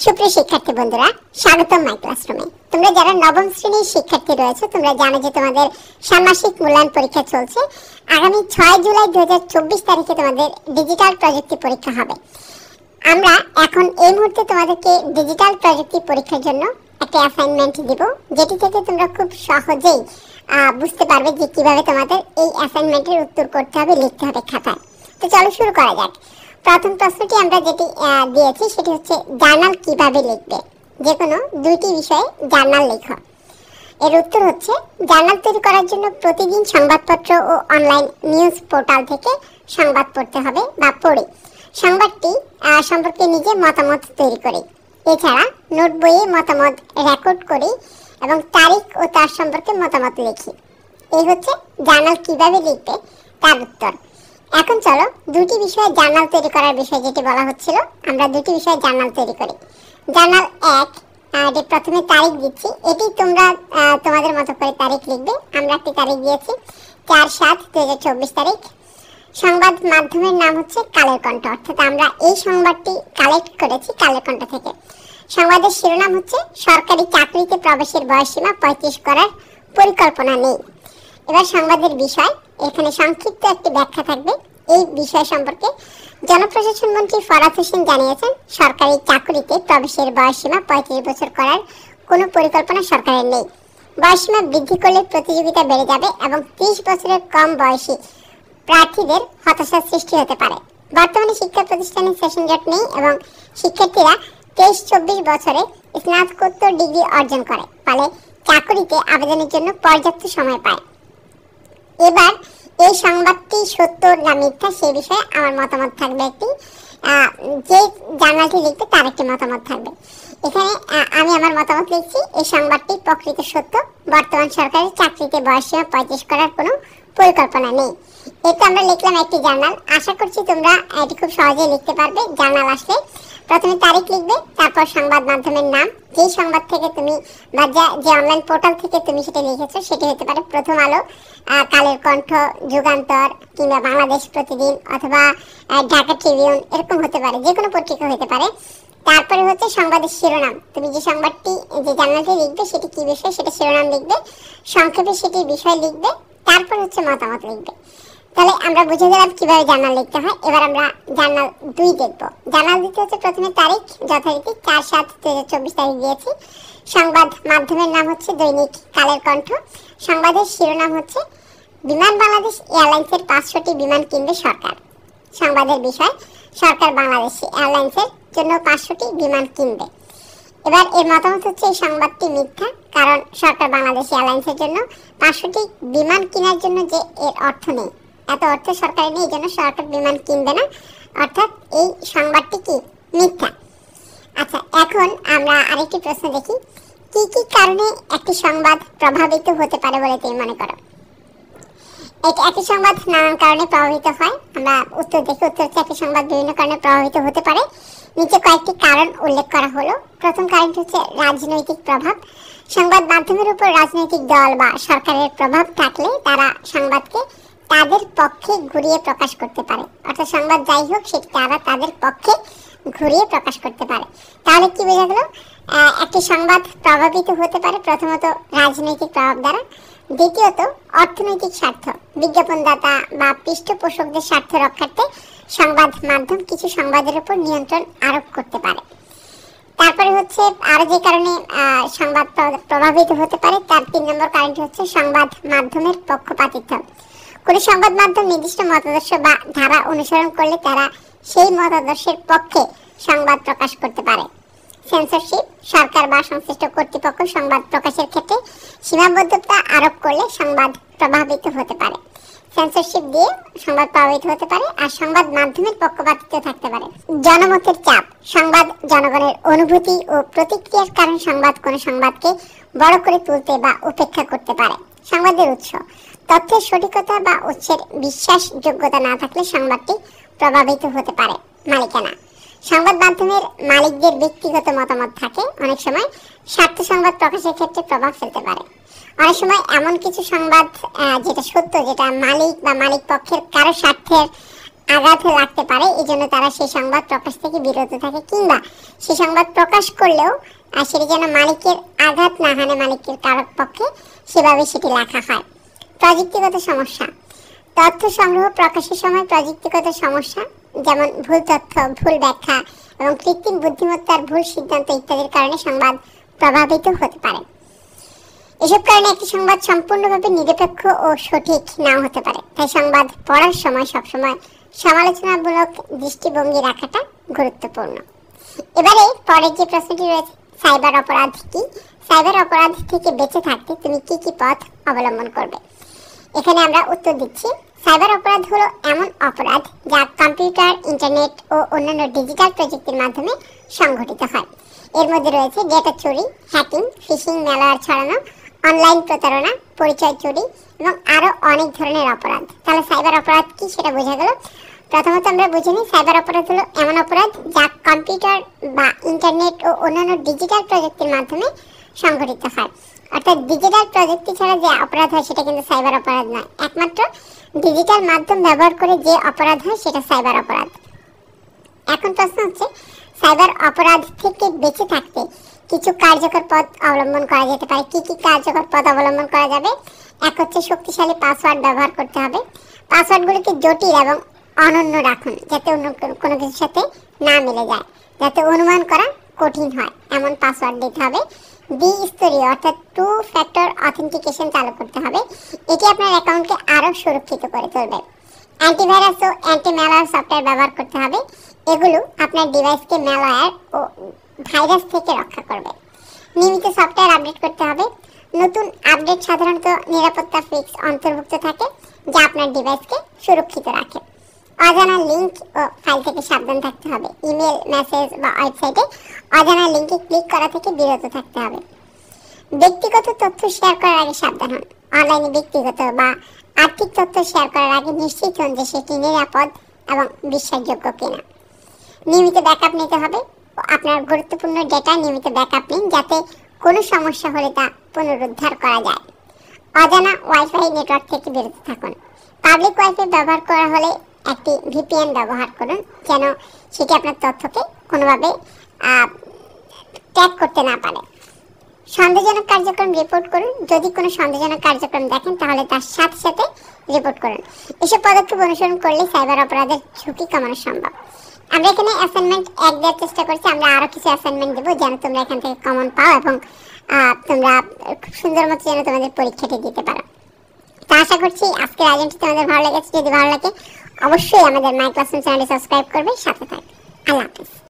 সুপ্রিয় শিক্ষার্থী বন্ধুরা, স্বাগতম মাই ক্লাসরুমে। তোমরা যারা নবম শ্রেণীর শিক্ষার্থী রয়েছে, তোমরা জানো যে তোমাদের ষান্মাসিক মূল্যায়ন পরীক্ষা চলছে। আগামী 6 জুলাই 2024 তারিখে তোমাদের ডিজিটাল প্রযুক্তি পরীক্ষা হবে। আমরা এখন এই মুহূর্তে তোমাদেরকে ডিজিটাল প্রযুক্তি পরীক্ষার জন্য একটা অ্যাসাইনমেন্ট দিব, যেটি থেকে তোমরা খুব সহজেই বুঝতে পারবে যে কিভাবে তোমাদের এই অ্যাসাইনমেন্টের উত্তর করতে হবে, লিখতে হবে খাতায়। তো চলো শুরু করা যাক। প্রথম প্রশ্নটি আমরা যেটি দিয়েছি সেটি হচ্ছে জার্নাল কিভাবে লিখবে। যে কোনো দুইটি বিষয়ে জার্নাল লেখো। এর উত্তর হচ্ছে জার্নাল তৈরি করার জন্য প্রতিদিন সংবাদপত্র ও অনলাইন নিউজ পোর্টাল থেকে সংবাদ পড়তে হবে বা পড়ি সংবাদটি সম্পর্কে নিজে মতামত তৈরি করি। এছাড়া নোট বইয়ে মতামত রেকর্ড করি এবং তারিখ ও তার সম্পর্কে মতামত লিখি। এই হচ্ছে জার্নাল কিভাবে লিখবে তার উত্তর। এখন চলো দুটি বিষয়ে জার্নাল তৈরি করার বিষয় যেটি বলা হচ্ছিল, আমরা দুটি বিষয়ে জার্নাল তৈরি করি। জার্নাল 1 এটি প্রথমে তারিখ দিচ্ছি, এটি তোমরা তোমাদের মতো করে তারিখ লিখবে। আমরা একটি তারিখ দিয়েছি 4/7/2024 তারিখ। সংবাদ মাধ্যমের নাম হচ্ছে কালের কণ্ঠ, অর্থাৎ আমরা এই সংবাদটি কালেক্ট করেছি কালের কণ্ঠ থেকে। সংবাদের শিরোনাম হচ্ছে সরকারি চাকরিতে প্রবেশের বয়সসীমা 35 করার পরিকল্পনা নেই। এবার সংবাদের বিষয়, এখানে সংক্ষিপ্ত একটি ব্যাখ্যা থাকবে। এই বিষয় সম্পর্কে জনপ্রশাসন মন্ত্রী ফরাদ হোসেন জানিয়েছেন, সরকারি চাকরিতে প্রবেশের বয়সসীমা 35 বছর করার কোনো পরিকল্পনা সরকারের নেই। বয়সসীমা বৃদ্ধি করলে প্রতিযোগিতা বেড়ে যাবে এবং 30 বছরের কম বয়সী প্রার্থীদের হতাশার সৃষ্টি হতে পারে। বর্তমানে শিক্ষা প্রতিষ্ঠানে সেশন জট নেই এবং শিক্ষার্থীরা 23-24 বছরে স্নাতকোত্তর ডিগ্রি অর্জন করে, ফলে চাকরিতে আবেদনের জন্য পর্যাপ্ত সময় পায়। এবার এই সংবাদটি সত্য না মিথ্যা সে বিষয়ে আমার মতামত থাকবে একটি, যে জার্নালটি লিখবে তার একটি মতামত থাকবে। এখানে আমি আমার মতামত লিখছি, এই সংবাদটি প্রকৃত সত্য। বর্তমান সরকারের চাকরিতে বয়সসীমা 35 করার কোনো পরিকল্পনা নেই। এটা আমরা লিখলাম একটি জার্নাল। আশা করছি তোমরা এটি খুব সহজেই লিখতে পারবে। জার্নাল আসলে প্রথমে তারিখ লিখবে, তারপর সংবাদ মাধ্যমের নাম, যেই সংবাদ থেকে তুমি বা যে অনলাইন পোর্টাল থেকে তুমি সেটা লিখেছো সেটি হতে পারে প্রথম আলো, কালের কণ্ঠ, যুগান্তর কিংবা বাংলাদেশ প্রতিদিন অথবা ঢাকা ট্রিবিউন, এরকম হতে পারে, যে কোনো পত্রিকা হতে পারে। তারপরে হচ্ছে সংবাদের শিরোনাম, তুমি যে সংবাদটি যে জার্নালটি লিখবে সেটি কি বিষয় সেটা শিরোনাম লিখবে, সংক্ষেপে সেটি বিষয় লিখবে, তারপর হচ্ছে মতামত লিখবে। তাহলে আমরা বুঝে গেলাম কিভাবে জার্নাল লিখতে হয়। এবার আমরা জার্নাল 2 দেখব। জার্নাল দিতে হচ্ছে প্রথমে তারিখ, যথারীতি 4/7/2024 তারিখ দিয়েছি। সংবাদ মাধ্যমের নাম হচ্ছে দৈনিক কালের কণ্ঠ। সংবাদের শিরোনাম হচ্ছে বিমান বাংলাদেশ এয়ারলাইন্সের 500টি বিমান কিনবে সরকার। সংবাদের বিষয়, সরকার বাংলাদেশ এয়ারলাইন্সের জন্য 500টি বিমান কিনবে। এবার এর মতামত হচ্ছে এই সংবাদটি মিথ্যা, কারণ সরকার বাংলাদেশ এয়ারলাইন্সের জন্য 500টি বিমান কেনার জন্য যে এর অর্থ নেই, এত অর্থ সরকারের নেই, এই জন্য সরকার বিমান কিনবে না, অর্থাৎ এই সংবাদটি কি মিথ্যা। আচ্ছা, এখন আমরা আরেকটি প্রশ্ন দেখি, কি কি কারণে একটি সংবাদ প্রভাবিত হতে পারে বলে তুমি মনে করো? একটি সংবাদ নানান কারণে প্রভাবিত হয়। আমরা উত্তর দেখি, উত্তর হচ্ছে একটি সংবাদ বিভিন্ন কারণে প্রভাবিত হতে পারে। নিচে কয়েকটি কারণ উল্লেখ করা হলো। প্রথম কারণটি হচ্ছে রাজনৈতিক প্রভাব। সংবাদ মাধ্যমের উপর রাজনৈতিক দল বা সরকারের প্রভাব থাকলে তারা সংবাদকে তাদের পক্ষে ঘুরিয়ে প্রকাশ করতে পারে, অর্থাৎ সংবাদ যাই হোক সেটি তারা তাদের পক্ষে ঘুরিয়ে প্রকাশ করতে পারে। তাহলে কি বোঝা গেল? একটি সংবাদ প্রভাবিত হতে পারে প্রথমত রাজনৈতিক প্রভাব দ্বারা, দ্বিতীয়ত অর্থনৈতিক স্বার্থ, বিজ্ঞাপনদাতা বা পৃষ্ঠপোষকদের স্বার্থ রক্ষার্থে সংবাদ মাধ্যম কিছু সংবাদের উপর নিয়ন্ত্রণ আরোপ করতে পারে। তারপরে হচ্ছে আরো যে কারণে সংবাদ প্রভাবিত হতে পারে তার 3 নম্বর কারণটি হচ্ছে সংবাদ মাধ্যমের পক্ষপাতিত্ব। কোন সংবাদ মাধ্যম নির্দিষ্ট মতাদর্শ বা ধারা অনুসরণ করলে তারা সেই মতাদর্শের পক্ষে সংবাদ প্রকাশ করতে পারে। সেন্সরশিপ, সরকার বা সংশ্লিষ্ট কর্তৃপক্ষ সংবাদ প্রকাশের ক্ষেত্রে সীমাবদ্ধতা আরোপ করলে সংবাদ প্রভাবিত হতে পারে। সেন্সরশিপ দিয়ে সংবাদ প্রভাবিত হতে পারে। আর সংবাদ মাধ্যমের পক্ষপাতিত্ব থাকতে পারে। জনমতের চাপ, সংবাদ জনগণের অনুভূতি ও প্রতিক্রিয়ার কারণে সংবাদ কোন সংবাদকে বড় করে তুলতে বা উপেক্ষা করতে পারে। সংবাদের উৎস, তথ্যের সঠিকতা বা উৎসের বিশ্বাসযোগ্যতা না থাকলে সংবাদটি প্রভাবিত হতে পারে। মালিকানা, সংবাদ মাধ্যমের মালিকদের ব্যক্তিগত মতামত থাকে, অনেক সময় স্বার্থ সংবাদ প্রকাশের ক্ষেত্রে প্রভাব ফেলতে পারে। অনেক সময় এমন কিছু সংবাদ যেটা সত্য, যেটা মালিক বা মালিক পক্ষের কারো স্বার্থের আঘাত লাগতে পারে, এই জন্য তারা সেই সংবাদ প্রকাশ থেকে বিরত থাকে, কিংবা সেই সংবাদ প্রকাশ করলেও সেটি যেন মালিকের আঘাত না হানে মালিকের কারক পক্ষে, সেভাবে সেটি লেখা হয়। প্রযুক্তিগত সমস্যা, তথ্য সংগ্রহ প্রকাশের সময় প্রযুক্তিগত সমস্যা যেমন ভুল তথ্য, ভুল ব্যাখ্যা এবং কৃত্রিম বুদ্ধিমত্তার ভুল সিদ্ধান্ত ইত্যাদির কারণে সংবাদ প্রভাবিত হতে পারে। এসব কারণে একটি সংবাদ সম্পূর্ণভাবে নিরপেক্ষ ও সঠিক নাও হতে পারে। তাই সংবাদ পড়ার সময় সবসময় সমালোচনামূলক দৃষ্টিভঙ্গি রাখাটা গুরুত্বপূর্ণ। এবারে পরের যে প্রশ্নটি রয়েছে, সাইবার অপরাধ কি? সাইবার অপরাধ থেকে বেঁচে থাকতে তুমি কি কি পথ অবলম্বন করবে? এখানে আমরা উত্তর দিচ্ছি, সাইবার অপরাধ হলো এমন অপরাধ যা কম্পিউটার, ইন্টারনেট ও অন্যান্য ডিজিটাল প্রযুক্তির মাধ্যমে সংঘটিত হয়। এর মধ্যে রয়েছে ডেটা চুরি, হ্যাকিং, ফিশিং, ম্যালওয়্যার ছড়ানো, অনলাইন প্রতারণা, পরিচয় চুরি এবং আরো অনেক ধরনের অপরাধ। তাহলে সাইবার অপরাধ কি সেটা বোঝা গেল। প্রথমত আমরা বুঝে নিই, সাইবার অপরাধ হলো এমন অপরাধ যা কম্পিউটার বা ইন্টারনেট ও অন্যান্য ডিজিটাল প্রযুক্তির মাধ্যমে সংঘটিত হয়। অর্থাৎ ডিজিটাল প্রযুক্তি ছাড়া যে অপরাধ হয় সেটা কিন্তু সাইবার অপরাধ নয়, একমাত্র ডিজিটাল মাধ্যম ব্যবহার করে যে অপরাধ হয় সেটা সাইবার অপরাধ। এখন প্রশ্ন হচ্ছে, সাইবার অপরাধ থেকে বেঁচে থাকতে কিছু কার্যকর পথ অবলম্বন করা যেতে পারে। কি কি কার্যকর পথ অবলম্বন করা যাবে? এক হচ্ছে শক্তিশালী পাসওয়ার্ড ব্যবহার করতে হবে। পাসওয়ার্ডগুলিকে জটিল এবং অনন্য রাখুন, যাতে অন্য কোনো কিছুর সাথে না মিলে যায়, যাতে অনুমান করা কঠিন হয় এমন পাসওয়ার্ড দিতে হবে। দ্বিস্তরীয় অর্থাৎ 2 ফ্যাক্টর অথেন্টিকেশন চালু করতে হবে, এটি আপনার অ্যাকাউন্টকে আরও সুরক্ষিত করে তুলবে। অ্যান্টিভাইরাস ও অ্যান্টি ম্যালওয়্যার সফটওয়্যার ব্যবহার করতে হবে, এগুলো আপনার ডিভাইসকে ম্যালওয়্যার ও ভাইরাস থেকে রক্ষা করবে। নিয়মিত সফটওয়্যার আপডেট করতে হবে। নতুন আপডেট সাধারণত নিরাপত্তা ফিক্স অন্তর্ভুক্ত থাকে, যা আপনার ডিভাইসকে সুরক্ষিত রাখে। অজানা লিঙ্ক ও ফাইল থেকে সাবধান থাকতে হবে। ইমেল, মেসেজ বা ওয়েবসাইটে অজানা লিঙ্কে ক্লিক করা থেকে বিরত থাকতে হবে। ব্যক্তিগত তথ্য শেয়ার করার আগে সাবধান হন। অনলাইনে ব্যক্তিগত বা আর্থিক তথ্য শেয়ার করার আগে নিশ্চিত হন যে সেটি নিরাপদ এবং বিশ্বাসযোগ্য কিনা। নিয়মিত ব্যাকআপ নিতে হবে। আপনার গুরুত্বপূর্ণ ডেটা নিয়মিত ব্যাকআপ নিন, যাতে কোনো সমস্যা হলে তা পুনরুদ্ধার করা যায়। অজানা ওয়াইফাই নেটওয়ার্ক থেকে বিরত থাকুন। পাবলিক ওয়াইফাই ব্যবহার করা হলে একটি ভিপিএন ব্যবহার করুন, যেন সেটি আপনার তথ্যকে কোনোভাবে ট্র্যাক করতে না পারে। সন্দেহজনক কার্যক্রম রিপোর্ট করুন। যদি কোনো সন্দেহজনক কার্যক্রম দেখেন তাহলে তার সাথে সাথে রিপোর্ট করুন। এসব পদক্ষেপ অনুসরণ করলে সাইবার অপরাধের ঝুঁকি কমানো সম্ভব। আমরা এখানে অ্যাসাইনমেন্ট 1 দেওয়ার চেষ্টা করছি, আমরা আরও কিছু অ্যাসাইনমেন্ট দেবো যেন তোমরা এখান থেকে কমন পাও এবং তোমরা খুব সুন্দর মতো যেন তোমাদের পরীক্ষাটি দিতে পারো। তো আশা করছি আজকের আয়োজনটি তোমাদের ভালো লেগেছে। যদি ভালো লাগে অবশ্যই আমাদের মাই ক্লাসরুম চ্যানেলটি সাবস্ক্রাইব করবে, সাথে থাকবে। আল্লাহ হাফেজ।